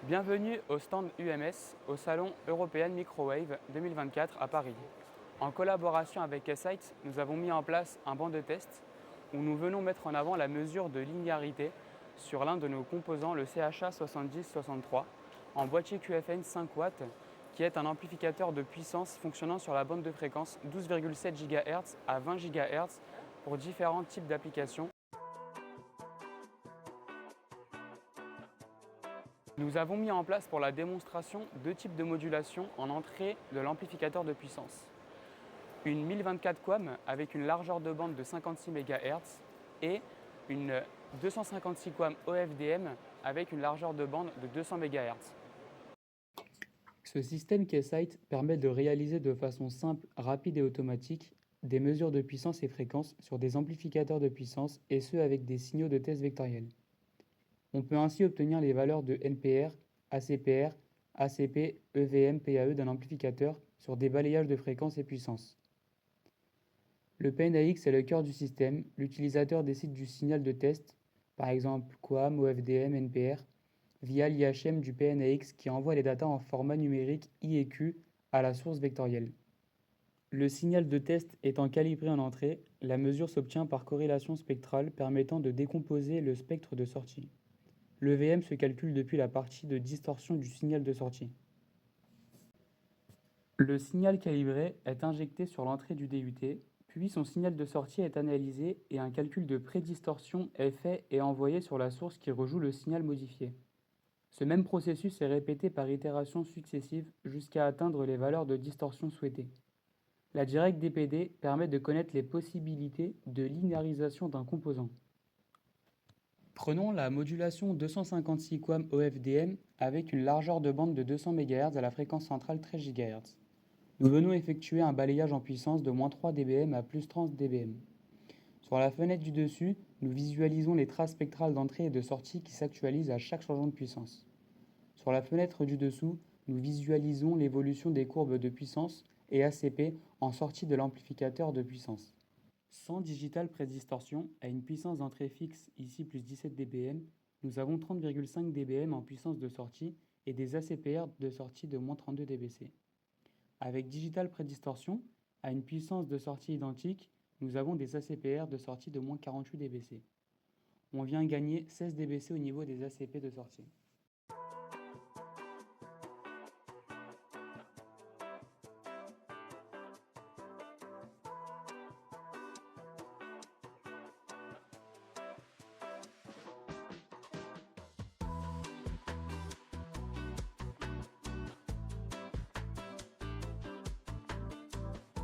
Bienvenue au stand UMS au salon European Microwave 2024 à Paris. En collaboration avec Keysight, nous avons mis en place un banc de test où nous venons mettre en avant la mesure de linéarité sur l'un de nos composants, le CHA7063, en boîtier QFN 5 watts, qui est un amplificateur de puissance fonctionnant sur la bande de fréquence 12,7 GHz à 20 GHz pour différents types d'applications. Nous avons mis en place pour la démonstration deux types de modulation en entrée de l'amplificateur de puissance. Une 1024 QAM avec une largeur de bande de 56 MHz et une 256 QAM OFDM avec une largeur de bande de 200 MHz. Ce système Keysight permet de réaliser de façon simple, rapide et automatique des mesures de puissance et fréquence sur des amplificateurs de puissance et ce avec des signaux de test vectoriels. On peut ainsi obtenir les valeurs de NPR, ACPR, ACP, EVM, PAE d'un amplificateur sur des balayages de fréquences et puissances. Le PNAX est le cœur du système. L'utilisateur décide du signal de test, par exemple QAM, OFDM, NPR, via l'IHM du PNAX qui envoie les datas en format numérique I et Q à la source vectorielle. Le signal de test étant calibré en entrée, la mesure s'obtient par corrélation spectrale permettant de décomposer le spectre de sortie. L'EVM se calcule depuis la partie de distorsion du signal de sortie. Le signal calibré est injecté sur l'entrée du DUT, puis son signal de sortie est analysé et un calcul de prédistorsion est fait et envoyé sur la source qui rejoue le signal modifié. Ce même processus est répété par itérations successives jusqu'à atteindre les valeurs de distorsion souhaitées. La Direct DPD permet de connaître les possibilités de linéarisation d'un composant. Prenons la modulation 256 QAM OFDM avec une largeur de bande de 200 MHz à la fréquence centrale 13 GHz. Nous venons effectuer un balayage en puissance de -3 dBm à +30 dBm. Sur la fenêtre du dessus, nous visualisons les traces spectrales d'entrée et de sortie qui s'actualisent à chaque changement de puissance. Sur la fenêtre du dessous, nous visualisons l'évolution des courbes de puissance et ACP en sortie de l'amplificateur de puissance. Sans digital prédistorsion, à une puissance d'entrée fixe, ici plus 17 dBm, nous avons 30,5 dBm en puissance de sortie et des ACPR de sortie de -32 dBc. Avec digital prédistorsion, à une puissance de sortie identique, nous avons des ACPR de sortie de -48 dBc. On vient gagner 16 dBc au niveau des ACP de sortie.